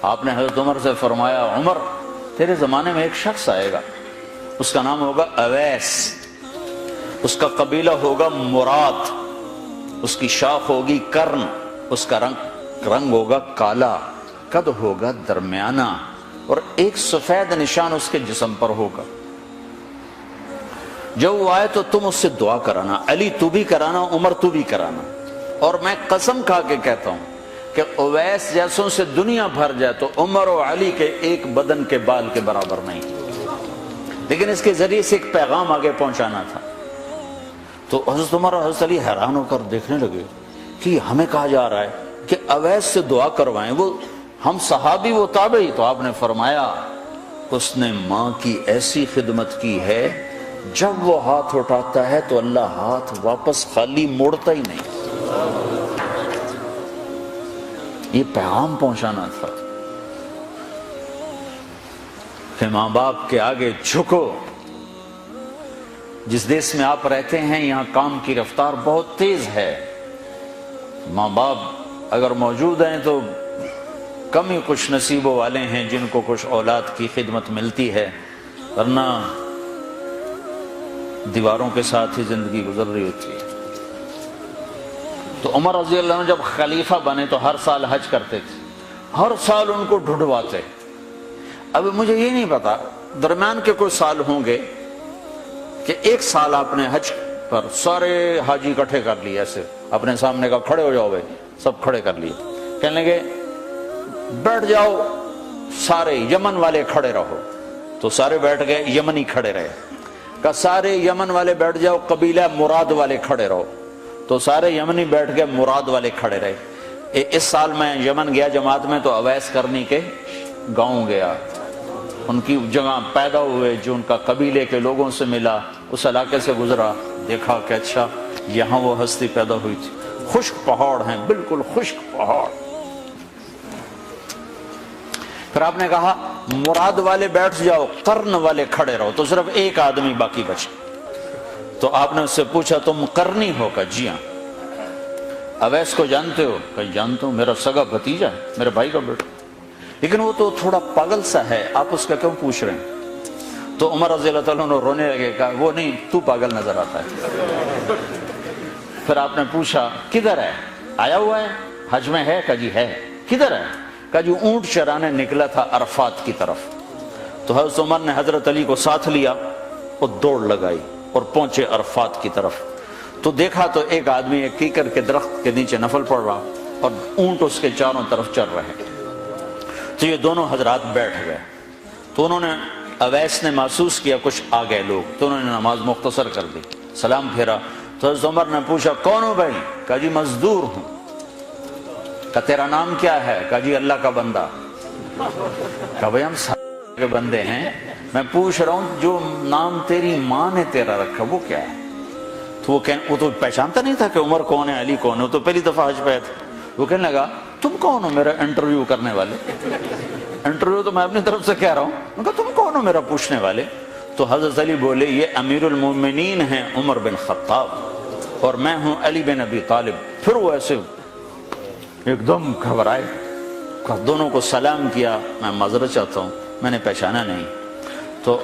آپ نے حضرت عمر سے فرمایا عمر تیرے زمانے میں ایک شخص آئے گا، اس کا نام ہوگا اویس، اس کا قبیلہ ہوگا مراد، اس کی شاخ ہوگی کرن، اس کا رنگ ہوگا کالا، قد ہوگا درمیانہ، اور ایک سفید نشان اس کے جسم پر ہوگا۔ جب وہ آئے تو تم اس سے دعا کرانا، علی تو بھی کرانا، عمر تو بھی کرانا، اور میں قسم کھا کے کہتا ہوں کہ اویس جیسوں سے دنیا بھر جائے تو عمر و علی کے ایک بدن کے بال کے برابر نہیں، لیکن اس کے ذریعے سے ایک پیغام آگے پہنچانا تھا۔ تو حضرت عمر اور حضرت علی حیران ہو کر دیکھنے لگے کہ ہمیں کہا جا رہا ہے کہ اویس سے دعا کروائیں، وہ ہم صحابی وہ تابعی۔ تو آپ نے فرمایا اس نے ماں کی ایسی خدمت کی ہے، جب وہ ہاتھ اٹھاتا ہے تو اللہ ہاتھ واپس خالی موڑتا ہی نہیں۔ یہ پیغام پہنچانا تھا کہ ماں باپ کے آگے جھکو۔ جس دیش میں آپ رہتے ہیں یہاں کام کی رفتار بہت تیز ہے، ماں باپ اگر موجود ہیں تو کم ہی خوش نصیبوں والے ہیں جن کو کچھ اولاد کی خدمت ملتی ہے، ورنہ دیواروں کے ساتھ ہی زندگی گزر رہی ہوتی ہے۔ تو عمر رضی اللہ عنہ جب خلیفہ بنے تو ہر سال حج کرتے تھے، ہر سال ان کو ڈھونڈواتے۔ اب مجھے یہ نہیں پتا درمیان کے کوئی سال ہوں گے کہ ایک سال آپ نے حج پر سارے حاجی اکٹھے کر لیے، ایسے اپنے سامنے کا کھڑے ہو جاؤ بھائی، سب کھڑے کر لیے، کہنے لگے بیٹھ جاؤ سارے یمن والے کھڑے رہو، تو سارے بیٹھ گئے، یمنی کھڑے رہے، کہ سارے یمن والے بیٹھ جاؤ، قبیلہ مراد والے کھڑے رہو، تو سارے یمنی بیٹھ گئے، مراد والے کھڑے رہے۔ اس سال میں یمن گیا جماعت میں تو اویس کرنی کے گاؤں گیا، ان کی جگہ پیدا ہوئے، جو ان کا قبیلے کے لوگوں سے ملا، اس علاقے سے گزرا، دیکھا کہ اچھا یہاں وہ ہستی پیدا ہوئی تھی۔ خشک پہاڑ ہیں، بالکل خشک پہاڑ۔ پھر آپ نے کہا مراد والے بیٹھ جاؤ، قرن والے کھڑے رہو، تو صرف ایک آدمی باقی بچا۔ تو آپ نے اس سے پوچھا تم قرنی ہو؟ کہ جی ہاں۔ اویس کو جانتے ہو؟ کہ جانتا ہوں، میرا سگا بھتیجا ہے، میرے بھائی کا بیٹا، لیکن وہ تو تھوڑا پاگل سا ہے، آپ اس کا کیوں پوچھ رہے ہیں؟ تو عمر رضی اللہ تعالیٰ عنہ رونے لگے، کہا وہ نہیں، تو پاگل نظر آتا ہے۔ پھر آپ نے پوچھا کدھر ہے؟ آیا ہوا ہے حج میں؟ ہے؟ کہ جی ہے۔ کدھر ہے؟ کہ جو اونٹ چرانے نکلا تھا عرفات کی طرف۔ تو حضرت عمر نے حضرت علی کو ساتھ لیا اور دوڑ لگائی اور پہنچے عرفات کی طرف، تو دیکھا تو ایک آدمی ایک کیکر کے درخت کے نیچے نفل پڑھ رہا اور اونٹ اس کے چاروں طرف چل رہے۔ تو یہ دونوں حضرات بیٹھ گئے، تو انہوں نے اویس نے محسوس کیا کچھ آ گئے لوگ، تو انہوں نے نماز مختصر کر دی، سلام پھیرا۔ تو حضرت عمر نے پوچھا کون ہو بھائی؟ کہا جی مزدور ہوں۔ کہا تیرا نام کیا ہے؟ کہا جی اللہ کا بندہ۔ کہا بھائی ہم سارے کے بندے ہیں، میں پوچھ رہا ہوں جو نام تیری ماں نے تیرا رکھا وہ کیا ہے؟ تو وہ تو پہچانتا نہیں تھا کہ عمر کون ہے، علی کون ہے، وہ تو پہلی دفعہ حج پہ تھا۔ وہ کہنے لگا تم کون ہو میرا انٹرویو کرنے والے؟ انٹرویو تو میں اپنی طرف سے کہہ رہا ہوں۔ میں کہا تم کون ہو میرا پوچھنے والے؟ تو حضرت علی بولے یہ امیر المومنین ہیں عمر بن خطاب، اور میں ہوں علی بن ابی طالب۔ پھر وہ ایسے ایک دم گھبرائے، دونوں کو سلام کیا، میں معذرت چاہتا ہوں میں نے پہچانا نہیں۔ تو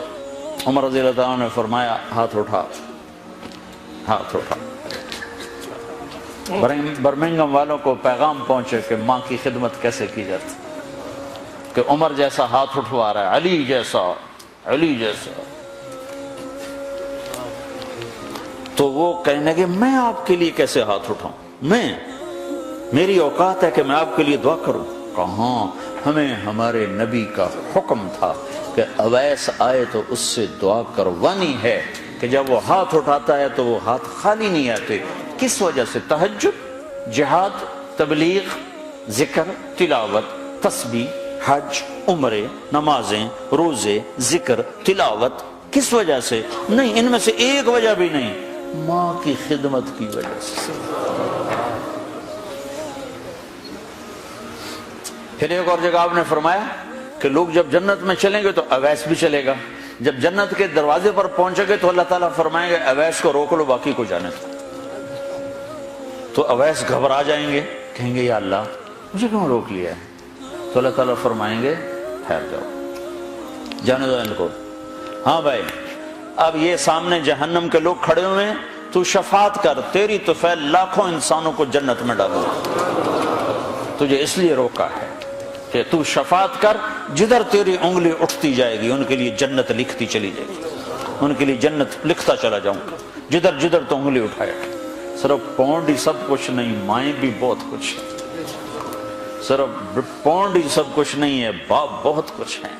عمر رضی اللہ عنہ نے فرمایا ہاتھ اٹھا، ہاتھ اٹھا۔ برمنگم والوں کو پیغام پہنچے کہ ماں کی خدمت کیسے کی جاتی، کہ عمر جیسا ہاتھ اٹھوا رہا ہے، علی جیسا، علی جیسا۔ تو وہ کہنے لگے میں آپ کے لیے کیسے ہاتھ اٹھاؤں، میری اوقات ہے کہ میں آپ کے لیے دعا کروں؟ کہاں، ہمیں ہمارے نبی کا حکم تھا کہ اویس آئے تو اس سے دعا کروانی ہے، کہ جب وہ ہاتھ اٹھاتا ہے تو وہ ہاتھ خالی نہیں آتے۔ کس وجہ سے؟ تہجد، جہاد، تبلیغ، ذکر، تلاوت، تسبیح، حج، عمرے، نمازیں، روزے، ذکر، تلاوت۔ کس وجہ سے؟ نہیں، ان میں سے ایک وجہ بھی نہیں، ماں کی خدمت کی وجہ سے۔ پھر ایک اور جگہ آپ نے فرمایا کہ لوگ جب جنت میں چلیں گے تو اویس بھی چلے گا، جب جنت کے دروازے پر پہنچے گے تو اللہ تعالیٰ فرمائیں گے اویس کو روک لو، باقی کو جانے دو۔ تو اویس گھبرا جائیں گے، کہیں گے یا اللہ مجھے کیوں روک لیا ہے، تو اللہ تعالیٰ فرمائیں گے ٹھہر جاؤ، جانے دو ان کو۔ ہاں بھائی، اب یہ سامنے جہنم کے لوگ کھڑے ہوئے ہیں، تو شفاعت کر، تیری تو فعل لاکھوں انسانوں کو جنت میں ڈالو، تجھے اس لیے روکا ہے کہ تو شفاعت کر، جدھر تیری انگلی اٹھتی جائے گی ان کے لیے جنت لکھتی چلی جائے گی، ان کے لیے جنت لکھتا چلا جاؤں گا، جدھر جدھر تو انگلی اٹھائے۔ صرف پونڈ ہی سب کچھ نہیں، مائیں بھی بہت کچھ ہے، صرف پونڈ ہی سب کچھ نہیں ہے، باپ بہت کچھ ہے۔